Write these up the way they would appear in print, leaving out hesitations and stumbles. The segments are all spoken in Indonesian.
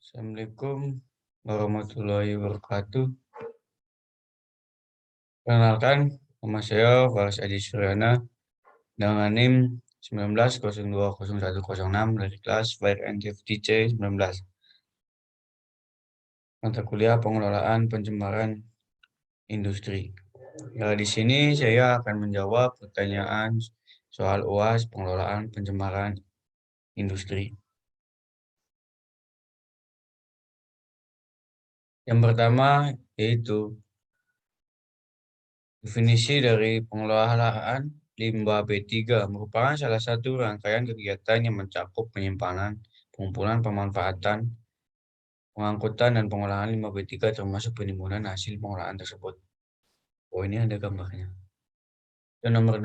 Assalamualaikum warahmatullahi wabarakatuh. Perkenalkan, nama saya Faris Adi Suryana dengan NIM 19020106 dari kelas Fire and Safety C19. Mata kuliah pengelolaan pencemaran industri. Ya, di sini saya akan menjawab pertanyaan soal UAS pengelolaan pencemaran industri. Yang pertama yaitu definisi dari pengelolaan limbah B3 merupakan salah satu rangkaian kegiatan yang mencakup penyimpanan, pengumpulan, pemanfaatan, pengangkutan, dan pengolahan limbah B3 termasuk penimbunan hasil pengolahan tersebut. Oh, ini ada gambarnya. Dan nomor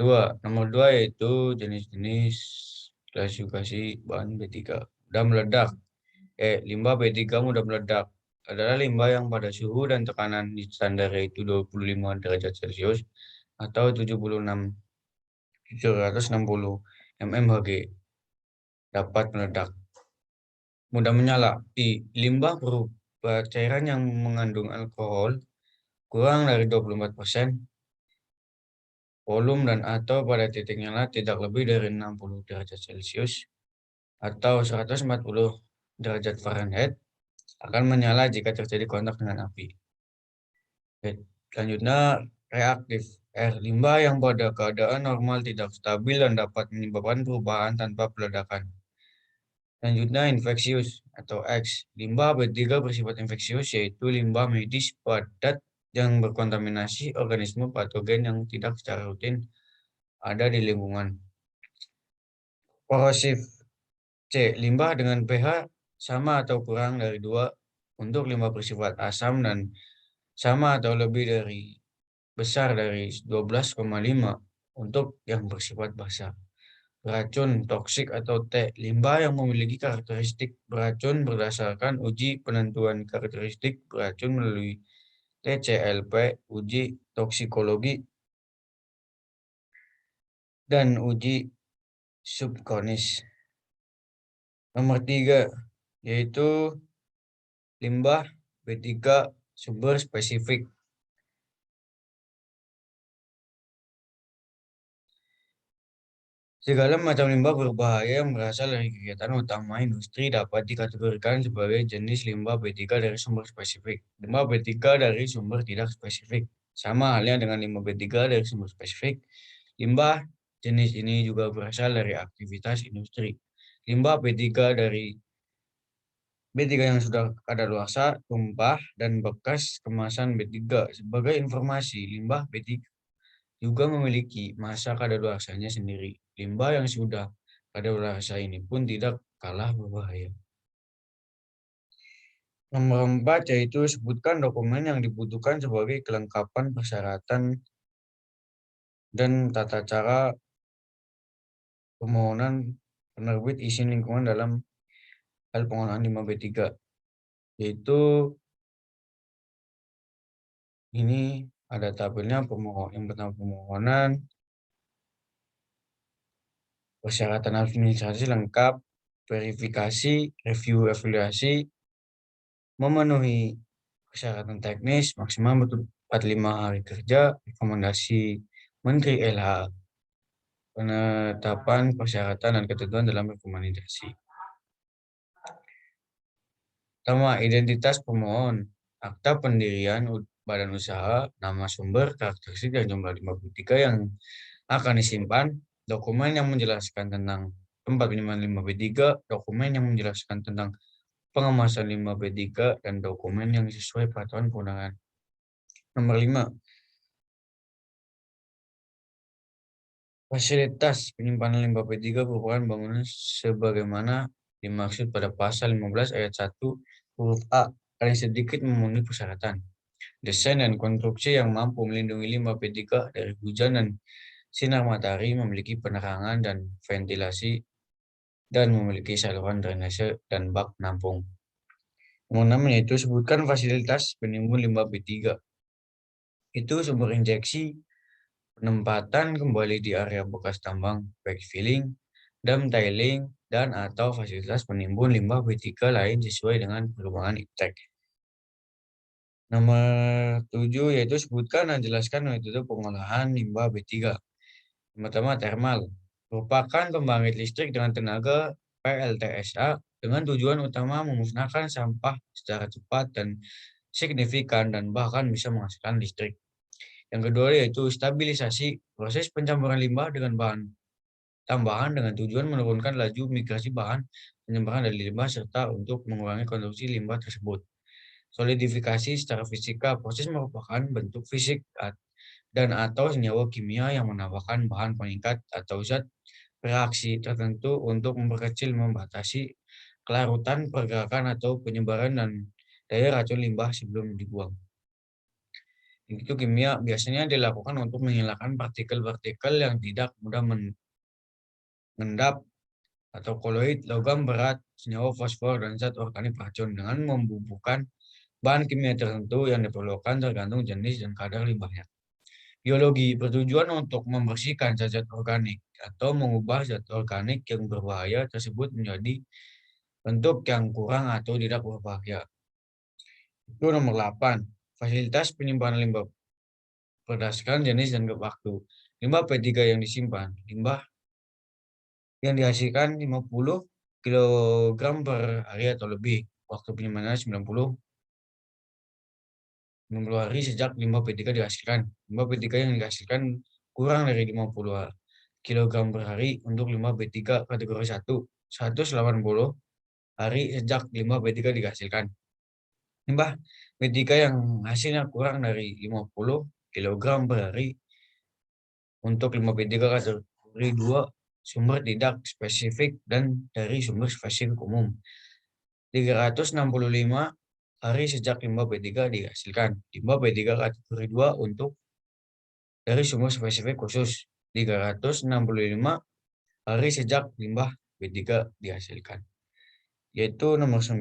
dua yaitu jenis-jenis klasifikasi bahan B3. Mudah meledak. Limbah B3 mudah meledak adalah limbah yang pada suhu dan tekanan di standar yaitu 25 derajat Celcius atau 760 mmHg dapat meledak. Mudah menyala. Di limbah berupa cairan yang mengandung alkohol kurang dari 24%, volume dan atau pada titik nyala tidak lebih dari 60 derajat Celcius atau 140 derajat Fahrenheit akan menyala jika terjadi kontak dengan api. Selanjutnya, reaktif. Air limbah yang pada keadaan normal tidak stabil dan dapat menyebabkan perubahan tanpa peledakan. Selanjutnya, infeksius atau X. Limbah B3 bersifat infeksius, yaitu limbah medis padat yang berkontaminasi organisme patogen yang tidak secara rutin ada di lingkungan. Korosif. C. Limbah dengan pH sama atau kurang dari 2 untuk limbah bersifat asam dan sama atau lebih dari besar dari 12,5 untuk yang bersifat basa. Beracun, toksik atau T. Limbah yang memiliki karakteristik beracun berdasarkan uji penentuan karakteristik beracun melalui TCLP, uji toksikologi, dan uji subklinis. Nomor 3 yaitu limbah B3 sumber spesifik. Segala macam limbah berbahaya yang berasal dari kegiatan utama industri dapat dikategorikan sebagai jenis limbah B3 dari sumber spesifik. Limbah B3 dari sumber tidak spesifik. Sama halnya dengan limbah B3 dari sumber spesifik. Limbah jenis ini juga berasal dari aktivitas industri. Limbah B3 yang sudah kadaluarsa, tumpah, dan bekas kemasan B3. Sebagai informasi, limbah B3 juga memiliki masa kadaluarsanya sendiri. Limbah yang sudah kadaluarsa ini pun tidak kalah berbahaya. Nomor 4 yaitu sebutkan dokumen yang dibutuhkan sebagai kelengkapan persyaratan dan tata cara permohonan penerbit izin lingkungan dalam hal pengolahan limbah B3. Yaitu ini ada tabelnya yang pertama permohonan, persyaratan administrasi lengkap, verifikasi, review evaluasi, memenuhi persyaratan teknis maksimal 45 hari kerja, rekomendasi Menteri LH, penetapan persyaratan dan ketentuan dalam rekomendasi. Pertama, identitas pemohon, akta pendirian badan usaha, nama sumber, karakteristik dan jumlah limbah B3 yang akan disimpan, dokumen yang menjelaskan tentang tempat penyimpanan limbah B3, dokumen yang menjelaskan tentang pengemasan limbah B3, dan dokumen yang sesuai peraturan perundangan. Nomor 5. Fasilitas penyimpanan limbah B3 merupakan bangunan sebagaimana dimaksud pada pasal 15 ayat 1 huruf A, paling sedikit memenuhi persyaratan. Desain dan konstruksi yang mampu melindungi limbah B3 dari hujan dan sinar matahari, memiliki penerangan dan ventilasi, dan memiliki saluran drainase dan bak penampung. Nomor 6 yaitu sebutkan fasilitas penimbun limbah B3. Itu sumber injeksi, penempatan kembali di area bekas tambang, backfilling, dam tiling, dan atau fasilitas penimbun limbah B3 lain sesuai dengan perkembangan iptek. Nomor 7 yaitu sebutkan dan jelaskan metode pengolahan limbah B3. Pertama, thermal. Merupakan pembangkit listrik dengan tenaga PLTSA dengan tujuan utama memusnahkan sampah secara cepat dan signifikan dan bahkan bisa menghasilkan listrik. Yang kedua yaitu stabilisasi, proses pencampuran limbah dengan bahan tambahan dengan tujuan menurunkan laju migrasi bahan penyebaran dari limbah serta untuk mengurangi konsumsi limbah tersebut. Solidifikasi secara fisika, proses merupakan bentuk fisik dan atau senyawa kimia yang menambahkan bahan pengikat atau zat reaksi tertentu untuk memperkecil membatasi kelarutan, pergerakan atau penyebaran dan daya racun limbah sebelum dibuang. Itu kimia biasanya dilakukan untuk menghilangkan partikel-partikel yang tidak mudah mengendap atau koloid, logam berat, senyawa fosfor, dan zat organik racun dengan membubuhkan bahan kimia tertentu yang diperlukan tergantung jenis dan kadar limbahnya. Biologi bertujuan untuk membersihkan zat-zat organik atau mengubah zat organik yang berbahaya tersebut menjadi bentuk yang kurang atau tidak berbahaya. Itu nomor 8. Fasilitas penyimpanan limbah berdasarkan jenis dan waktu. Limbah P3 yang disimpan. Limbah yang dihasilkan 50 kg per hari atau lebih. Waktu penyimpanan 90 hari sejak limbah P3 dihasilkan. Limbah P3 yang dihasilkan kurang dari 50 kg per hari untuk limbah B3 kategori 1, 180 hari sejak limbah B3 dihasilkan. Limbah B3 yang hasilnya kurang dari 50 kg per hari untuk limbah B3 kategori 2, sumber tidak spesifik dan dari sumber spesifik umum. 365 hari sejak limbah B3 dihasilkan. Limbah B3 kategori 2 untuk dari sumber spesifik khusus. 365 hari sejak limbah B3 dihasilkan. Yaitu nomor 9.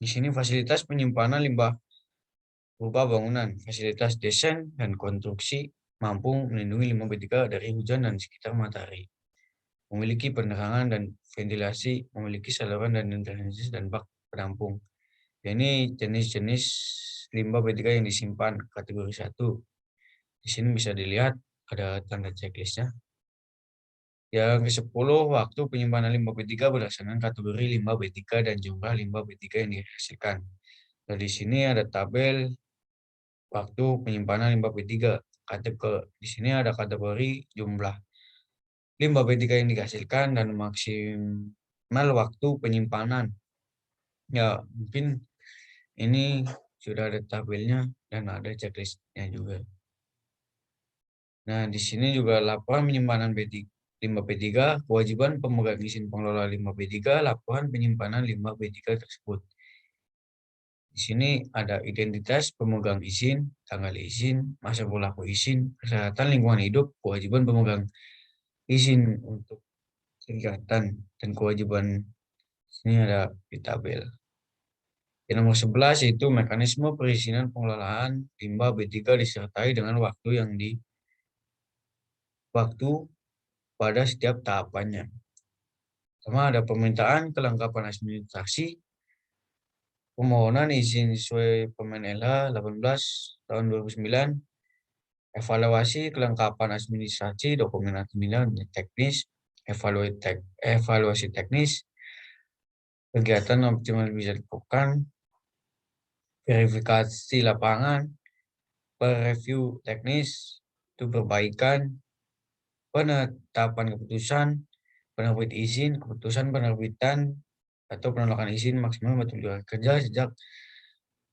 Di sini fasilitas penyimpanan limbah berupa bangunan, fasilitas desain dan konstruksi mampu melindungi limbah B3 dari hujan dan sekitar matahari. Memiliki penerangan dan ventilasi, memiliki saluran dan drainase dan bak penampung. Ini jenis-jenis limbah B3 yang disimpan kategori 1. Di sini bisa dilihat ada tanda checklistnya. Yang ke-10, waktu penyimpanan limbah B3 berdasarkan kategori limbah B3 dan jumlah limbah B3 yang dihasilkan. Nah, di sini ada tabel waktu penyimpanan limbah B3. Di sini ada kategori jumlah limbah B3 yang dihasilkan dan maksimal waktu penyimpanan. Ya, mungkin ini sudah ada tabelnya dan ada checklistnya juga. Nah, di sini juga laporan penyimpanan limbah B3, kewajiban pemegang izin pengelola limbah B3, laporan penyimpanan limbah B3 tersebut. Di sini ada identitas pemegang izin, tanggal izin, masa berlaku izin, kesehatan lingkungan hidup, kewajiban pemegang izin untuk kegiatan, dan kewajiban sini ada di tabel. Yang nomor 11 itu mekanisme perizinan pengelolaan limbah B3 disertai dengan waktu pada setiap tahapannya. Pertama ada permintaan kelengkapan administrasi, permohonan izin sesuai Permen LH 18 tahun 2009, evaluasi kelengkapan administrasi, dokumen administrasi teknis, evaluasi teknis, kegiatan optimal bisa dilakukan, verifikasi lapangan, review teknis, itu perbaikan, penetapan keputusan, penerbit izin, keputusan penerbitan atau penolakan izin maksimal batu kerja sejak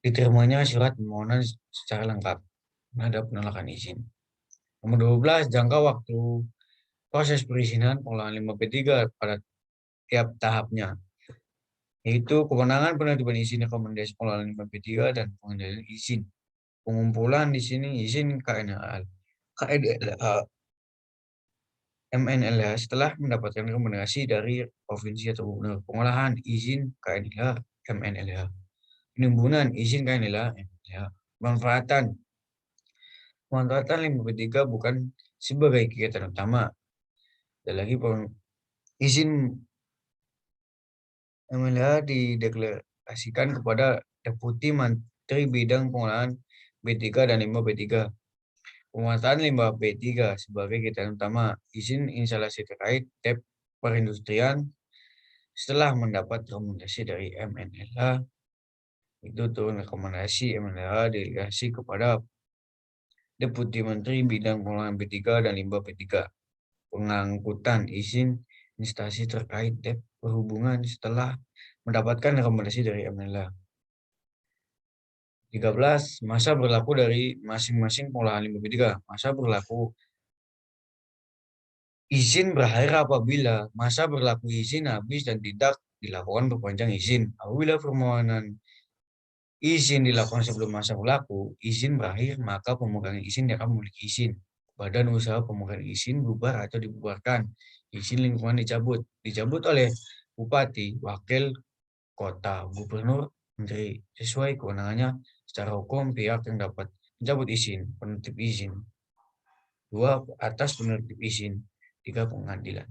diterimanya surat permohonan secara lengkap terhadap penolakan izin. Nomor 12, jangka waktu proses perizinan pengelolaan limbah B3 pada tiap tahapnya, yaitu kewenangan penerbitan izin rekomendasi pengelolaan limbah B3 dan pengendalian izin. Pengumpulan di sini izin KNLH, MNLH setelah mendapatkan rekomendasi dari provinsi atau gubernur. Pengolahan izin KNLH, MNLH. Penimbunan izin KNLH, MNLH. Pemanfaatan limbah B3 bukan sebagai kegiatan utama, Ada lagi izin MLH dideklarasikan kepada Deputi Menteri Bidang Pengolahan B3 dan Limbah B3. Pemetaan limbah B3 sebagai kegiatan utama izin instalasi terkait TEP perindustrian setelah mendapat rekomendasi dari MNLH. Itu turun rekomendasi MNLH delegasi kepada Deputi Menteri Bidang Pengolahan B3 dan Limbah B3. Pengangkutan izin instalasi terkait TEP berhubungan setelah mendapatkan rekomendasi dari MNLH. 13. Masa berlaku dari masing-masing pengolahan limbah B3. Masa berlaku izin berakhir apabila masa berlaku izin habis dan tidak dilakukan perpanjang izin. Apabila permohonan izin dilakukan sebelum masa berlaku, izin berakhir, maka pemegang izin yang akan memiliki izin. Badan usaha pemegang izin bubar atau dibubarkan. Izin lingkungan dicabut. Dicabut oleh bupati, wakil kota, gubernur, menteri. Sesuai kewenangannya secara hukum pihak yang dapat mencabut izin, penertib izin. 2. Atas penertib izin. 3. Pengadilan.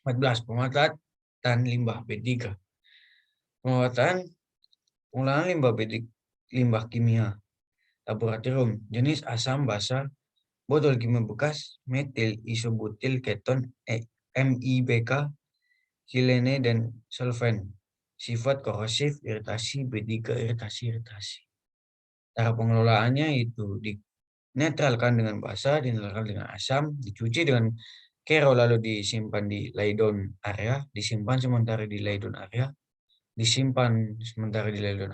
14. Pemanfaatan limbah B3. Pemanfaatan pengolahan limbah kimia laboratorium jenis asam basa, botol kimia bekas, metil isobutil keton MIBK, silene dan solvent. Sifat korosif, iritasi, B3, iritasi. Cara pengelolaannya itu dinetralkan dengan basa, dinetralkan dengan asam, dicuci dengan kero lalu disimpan di laydon area, disimpan sementara di laydon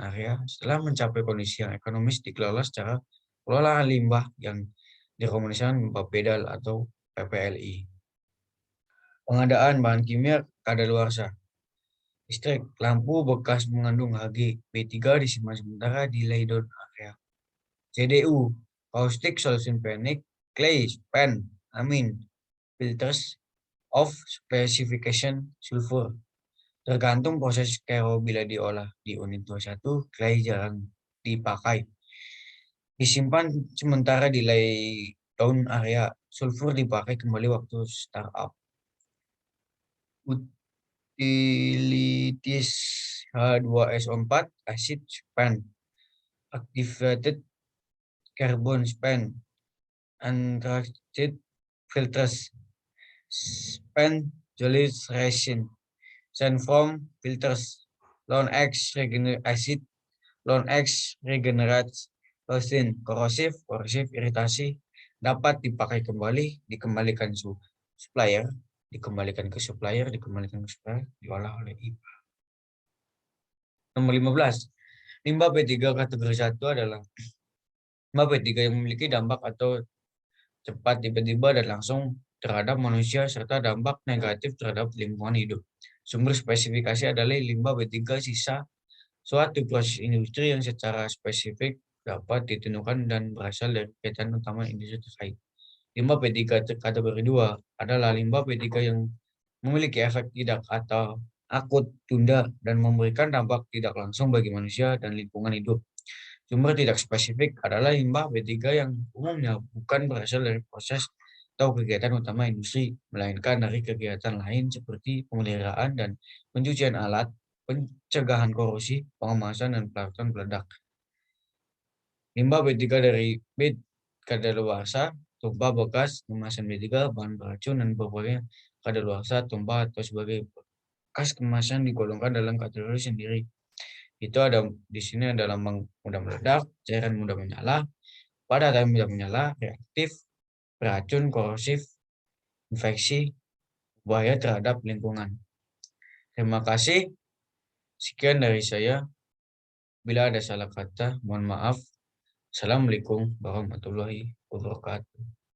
area, setelah mencapai kondisi yang ekonomis dikelola secara pengelolaan limbah yang direkomendasikan Bapedal atau PPLI. Pengadaan bahan kimia kadaluarsa. Listrik, lampu bekas mengandung Hg B3 disimpan sementara di laydon area. CDU, caustic solution panic, clay, span, amine, filters of specification sulfur. Tergantung proses kero bila diolah di unit 21, clay jarang dipakai. Disimpan sementara di laydown area, sulfur dipakai kembali waktu startup. Utilities H2SO4, acid span, activated carbon span, untreated filters, span jelly resin, sand foam filters, lone X acid, lone X regenerates resin, korosif, iritasi, dapat dipakai kembali, dikembalikan ke supplier, diolah oleh IPA. Nomor 15. Limbah B3 kategori 1 adalah limbah B3 yang memiliki dampak atau cepat, tiba-tiba, dan langsung terhadap manusia serta dampak negatif terhadap lingkungan hidup. Sumber spesifikasi adalah limbah B3 sisa suatu proses industri yang secara spesifik dapat ditentukan dan berasal dari kegiatan utama industri terkait. Limbah B3 kategori 2 adalah limbah B3 yang memiliki efek tidak atau akut, tunda, dan memberikan dampak tidak langsung bagi manusia dan lingkungan hidup. Sumber tidak spesifik adalah limbah B3 yang umumnya bukan berasal dari proses atau kegiatan utama industri, melainkan dari kegiatan lain seperti pemeliharaan dan pencucian alat, pencegahan korosi, pengemasan, dan pelaksanaan peledak. Limbah B3 dari kadaluarsa, tumpah bekas, kemasan B3, bahan beracun, dan berbagai kadaluarsa, tumpah atau sebagai bekas kemasan digolongkan dalam kategori sendiri. Itu ada di sini ada lambang mudah meledak, cairan mudah menyala, padat dan mudah menyala, reaktif, beracun, korosif, infeksi, bahaya terhadap lingkungan. Terima kasih. Sekian dari saya. Bila ada salah kata, mohon maaf. Assalamualaikum warahmatullahi wabarakatuh.